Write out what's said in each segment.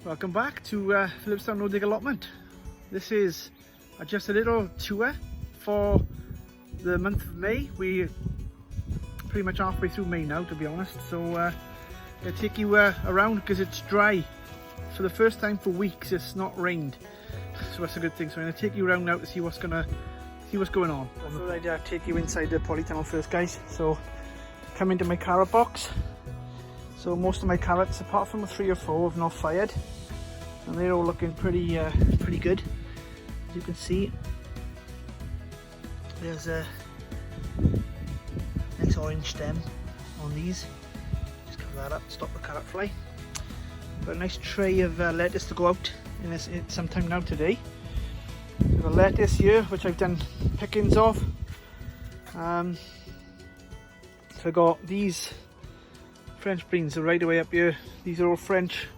Welcome back to Phillipstown No Dig Allotment. This is just a little tour for the month of May. We're pretty much halfway through May now, to be honest. So I'll take you around because it's dry. For the first time for weeks, it's not rained. So that's a good thing. So I'm going to take you around now to see what's going on. I thought I'd take you inside the polytunnel first, guys. So come into my carrot box. So most of my carrots, apart from 3 or 4, have not fired, and they're all looking pretty good. As you can see, there's a nice orange stem on these. Just cover that up, stop the carrot fly. Got a nice tray of lettuce to go out in this sometime now today. Got a lettuce here, which I've done pickings of. So I got these French beans are right away up here. These are all French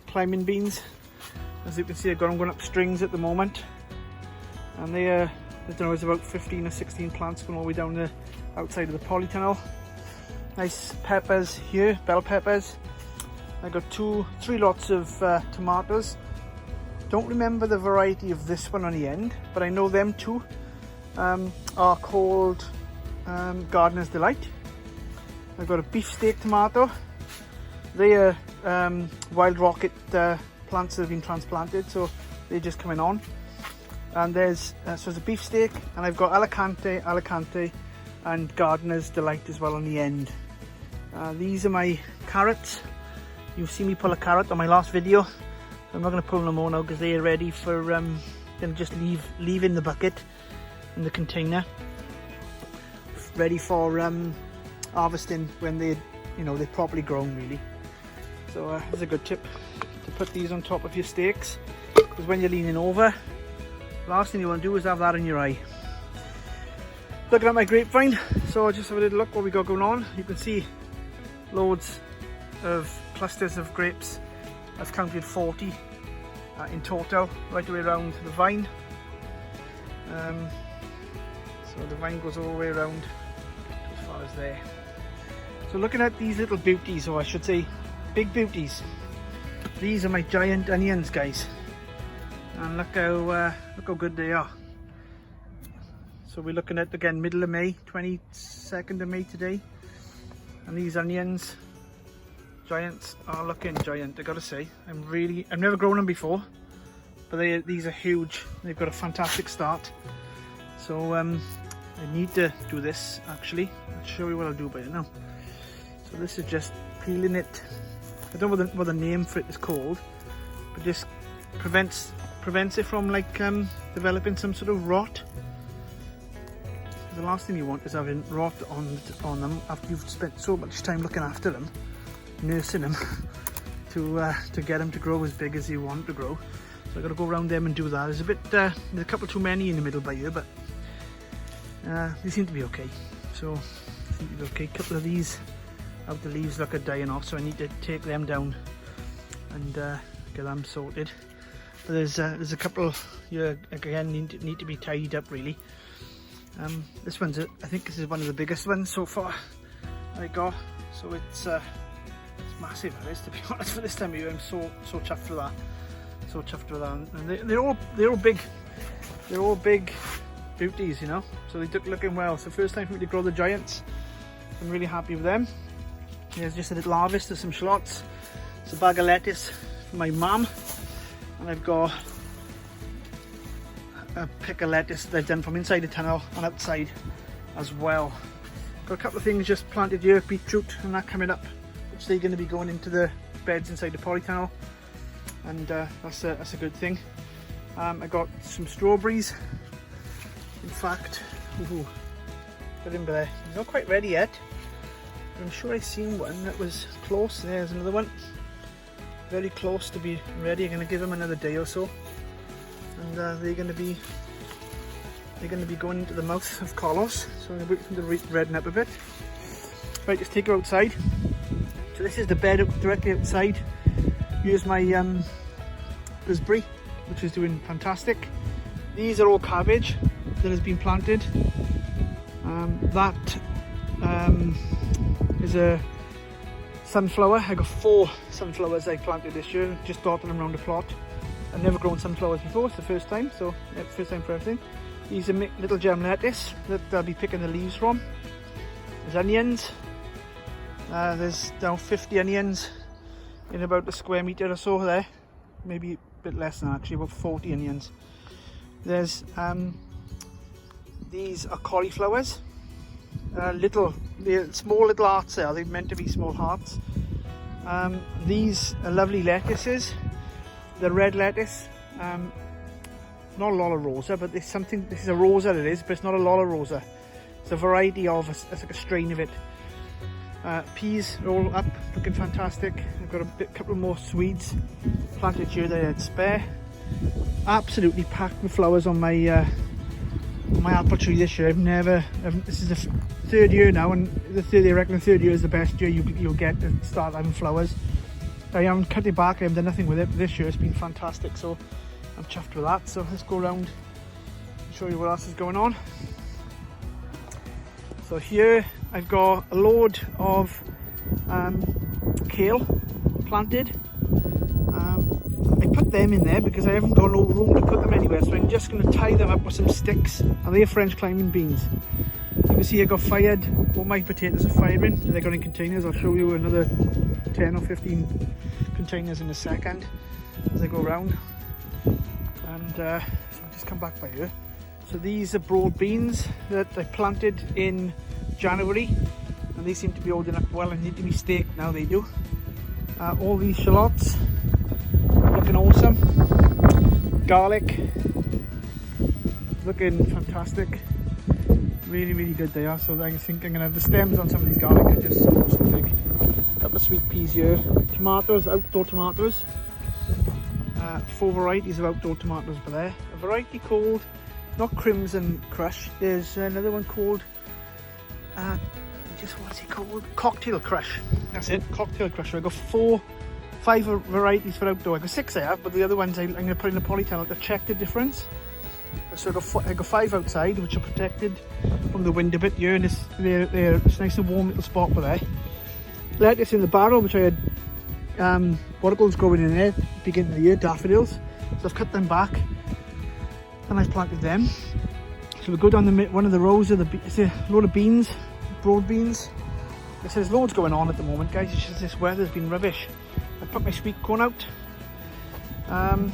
climbing beans. As you can see, I've got them going up strings at the moment, and they I don't know, there's about 15 or 16 plants going all the way down the outside of the polytunnel. Nice peppers here, bell peppers. I got 3 lots of tomatoes. Don't remember the variety of this one on the end, but I know them two are called Gardener's Delight. I've got a beefsteak tomato. They are wild rocket plants that have been transplanted, so they're just coming on. And there's a beefsteak, and I've got Alicante, and Gardener's Delight as well on the end. These are my carrots. You've seen me pull a carrot on my last video. I'm not going to pull them more now because they are ready for going to just leave in the bucket in the container, ready for harvesting when they're properly grown, really. So it's a good tip to put these on top of your steaks, because when you're leaning over, the last thing you want to do is have that in your eye. Looking at my grapevine, so just have a little look what we got going on. You can see loads of clusters of grapes. I've counted 40 in total, right the way around the vine. So the vine goes all the way around as far as there. So looking at these little beauties, or I should say big beauties, these are my giant onions, guys, and look how good they are. So we're looking at, again, middle of May, 22nd of May today, and these onions, giants, are looking giant, I gotta say. I've never grown them before, but these are huge. They've got a fantastic start. So I need to do this, actually. I'll show you what I'll do by it now. So this is just peeling it. I don't know what the name for it is called, but just prevents it from developing some sort of rot. The last thing you want is having rot on them after you've spent so much time looking after them, nursing them to get them to grow as big as you want to grow. So I've got to go around them and do that. There's a couple too many in the middle by here, but they seem to be okay. So they seem to be okay. A couple of these out the leaves look at dying off, so I need to take them down and get them sorted. But there's a couple here, again, need to be tidied up, really. This one's I think this is one of the biggest ones so far I got. So it's massive, it is, to be honest, for this time of year. I'm so chuffed for that. So chuffed for that. And they're all big. They're all big beauties, you know. So they took looking well. So first time for me to grow the giants. I'm really happy with them. Here's just a little harvest of some shallots. It's a bag of lettuce for my mum, and I've got a pick of lettuce that I've done from inside the tunnel and outside as well. Got a couple of things just planted here, beetroot and that coming up, which they're going to be going into the beds inside the polytunnel, and that's a good thing. I got some strawberries. In fact, put him there. He's not quite ready yet. I'm sure I've seen one that was close. There's another one, very close to be ready. I'm going to give him another day or so, and they're going to be going into the mouth of Carlos. So I'm going to wait for them to redden up a bit. Right, let's take her outside. So this is the bed directly outside. Here's my gooseberry, which is doing fantastic. These are all cabbage that has been planted. That is a sunflower. I got 4 sunflowers I planted this year, just dotting them around the plot. I've never grown sunflowers before, it's the first time, so first time for everything. These are little gem lettuce that I'll be picking the leaves from. There's onions. There's now 50 onions in about a square metre or so there. Maybe a bit less than actually, about 40 onions. There's these are cauliflowers. They're small little hearts there, they're meant to be small hearts. These are lovely lettuces. The red lettuce, not a lot of rosa, but there's something, this is a rosa it is, but it's not a lot of rosa. It's a variety of, it's like a strain of it. Peas are all up, looking fantastic. I've got a couple more Swedes planted here that I had spare. Absolutely packed with flowers on my apple tree this year. This is the 3rd year now, and I reckon the 3rd year is the best year you'll get to start having flowers. I haven't cut it back, I haven't done nothing with it, but this year it's been fantastic, so I'm chuffed with that. So let's go around and show you what else is going on. So here I've got a load of kale planted. I put them in there because I haven't got no room to put them anywhere, so I'm just going to tie them up with some sticks, and they're French climbing beans. You can see I got fired, all my potatoes are firing, they're going in containers. I'll show you another 10 or 15 containers in a second as I go around. And so I'll just come back by here. So these are broad beans that I planted in January, and they seem to be holding up well and need to be staked now, they do. All these shallots, looking awesome. Garlic, looking fantastic. Really good they are. So I think I'm going to have the stems on some of these garlic are just so big. A couple of sweet peas here. Tomatoes, outdoor tomatoes. 4 varieties of outdoor tomatoes by there. A variety called, not Crimson Crush, there's another one called, what's it called? Cocktail Crush. That's it, Cocktail Crush. I've got 5 varieties for outdoor. I've got 6 I have, but the other ones I'm going to put in a polytunnel to check the difference. So I've got 5 outside, which are protected from the wind a bit here, and it's nice and warm little spot for there. Lettuce in the barrel, which I had watercolors growing in there beginning of the year, daffodils. So I've cut them back and I've planted them. So we go down one of the rows of it's a load of beans, broad beans. There's loads going on at the moment, guys. It's just this weather's been rubbish. I put my sweet corn out.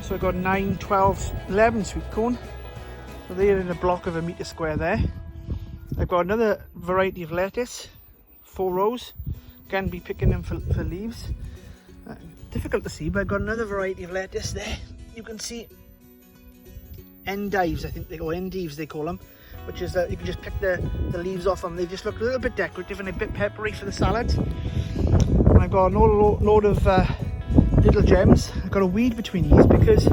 So I got 9, 12, 11 sweet corn. So they're in a block of a metre square there. I've got another variety of lettuce, 4 rows. Again, be picking them for leaves. Difficult to see, but I've got another variety of lettuce there. You can see endives, I think they go endives they call them, which is you can just pick the leaves off them. They just look a little bit decorative and a bit peppery for the salads. And I've got a load of little gems. I've got a weed between these because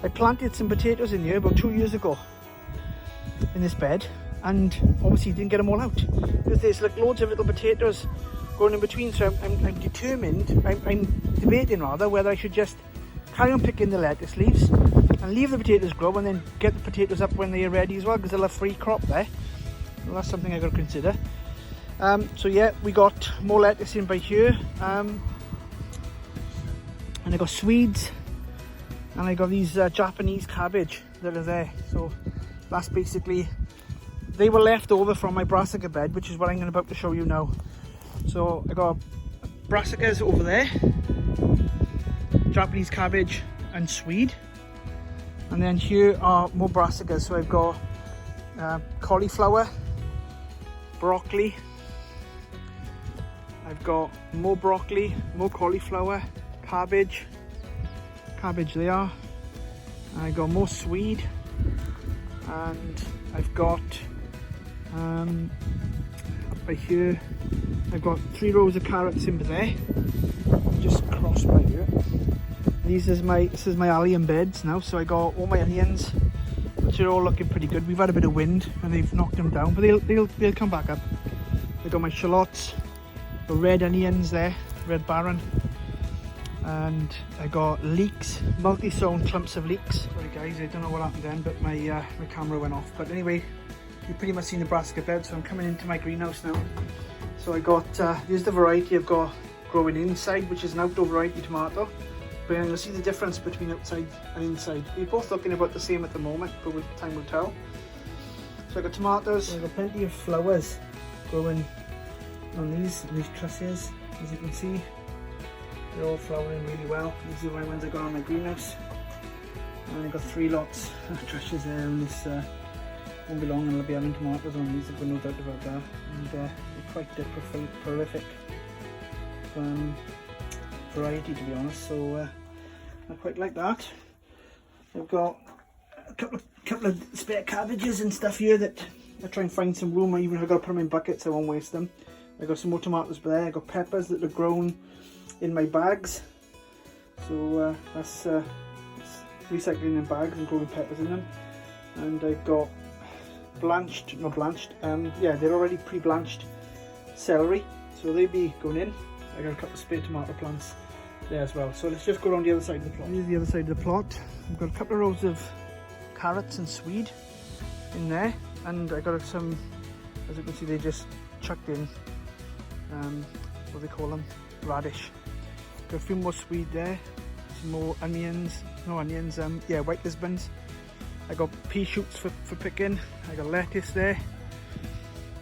I planted some potatoes in here about 2 years ago in this bed, and obviously didn't get them all out because there's like loads of little potatoes going in between. So I'm determined, I'm debating rather whether I should just carry on picking the lettuce leaves and leave the potatoes grow and then get the potatoes up when they are ready as well, because they'll have free crop there. Well, that's something I've got to consider. So yeah, we got more lettuce in by here, and I got Swedes, and I got these Japanese cabbage that are there. So that's basically, they were left over from my brassica bed, which is what I'm about to show you now. So I got brassicas over there, Japanese cabbage and Swede, and then here are more brassicas. So I've got cauliflower, broccoli, I've got more broccoli, more cauliflower, cabbage they are. I got more Swede, and I've got up by here I've got 3 rows of carrots in there, just cross by here. This is my allium beds now, so I got all my onions, which are all looking pretty good. We've had a bit of wind and they've knocked them down, but they'll come back up. I got my shallots, the red onions there, red baron, and I got leeks, multi-sown clumps of leeks. Sorry guys, I don't know what happened then, but my camera went off. But anyway, you've pretty much seen the brassica bed, so I'm coming into my greenhouse now. So I got, here's the variety. I've got growing inside, which is an outdoor variety tomato. But you'll see the difference between outside and inside. They're both looking about the same at the moment, but with time will tell. So I've got tomatoes. I've got plenty of flowers growing on these trusses, as you can see. They're all flowering really well. These are my ones I got on my greenhouse. And I've got 3 lots of trusses there, and this won't be long and I'll be having tomatoes on these, I've got no doubt about that. And they're quite prolific variety, to be honest, so I quite like that. I've got a couple of spare cabbages and stuff here that I try and find some room. Even if I've got to put them in buckets, I won't waste them. I've got some more tomatoes there. I've got peppers that are grown in my bags, so that's recycling in bags and growing peppers in them. And I've got yeah, they're already pre-blanched celery, so they'll be going in. I got a couple of spare tomato plants there as well. So let's just go around the other side of the plot. Here's the other side of the plot. I've got a couple of rows of carrots and swede in there, and I got some, as you can see, they just chucked in what do they call them, radish. Got a few more swede there, some more onions, yeah, white Lisbons. I got pea shoots for picking. I got lettuce there.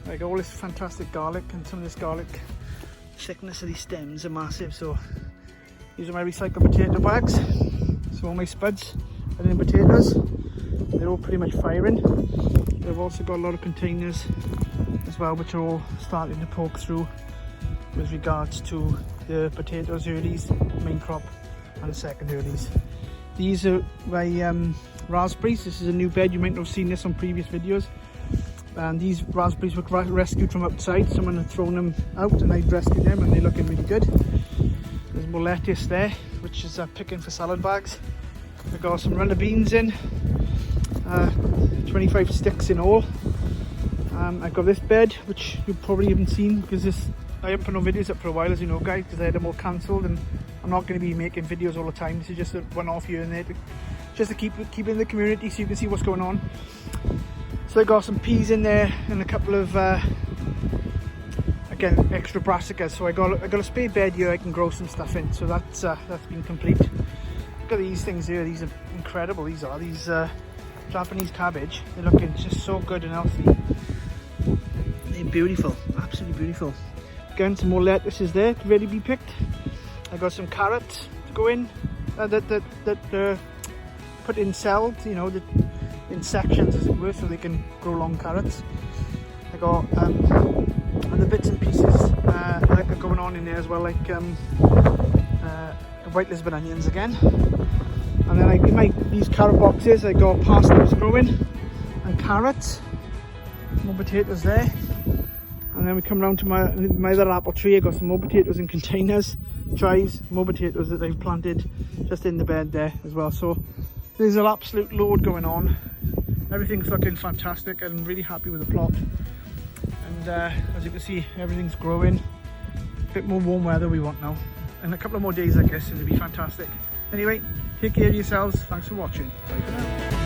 I got all this fantastic garlic, and some of this garlic, thickness of these stems are massive. So these are my recycled potato bags. So all my spuds are in potatoes. They're all pretty much firing. They've also got a lot of containers as well, which are all starting to poke through with regards to the potatoes earlies, main crop, and the second earlies. These are my raspberries. This is a new bed. You might not have seen this on previous videos. And these raspberries were rescued from outside. Someone had thrown them out and I'd rescued them, and they're looking really good. There's more lettuce there, which is picking for salad bags. I've got some runner beans in, 25 sticks in all. I've got this bed, which you probably haven't seen because I haven't put no videos up for a while, as you know, guys, because I had them all cancelled, and I'm not going to be making videos all the time. This is just a one-off here and there, just to keep it in the community so you can see what's going on. So I got some peas in there and a couple of again, extra brassicas. So I got a spare bed here I can grow some stuff in. So that's been complete. Look at these things here. These are incredible. These Japanese cabbage. They're looking just so good and healthy. They're beautiful, absolutely beautiful. Again, some more lettuces there to ready be picked. I got some carrots to go in that put in cells, you know, in sections as it were, so they can grow long carrots. I got other bits and pieces that are going on in there as well, like white Lisbon onions again. And then in these carrot boxes I got parsnips growing and carrots, more potatoes there. And then we come round to my other apple tree. I got some more potatoes in containers, chives, more potatoes that they've planted just in the bed there as well. So there's an absolute load going on. Everything's looking fantastic. I'm really happy with the plot. And as you can see, everything's growing. A bit more warm weather we want now. In a couple of more days, I guess, it'll be fantastic. Anyway, take care of yourselves. Thanks for watching. Bye for now.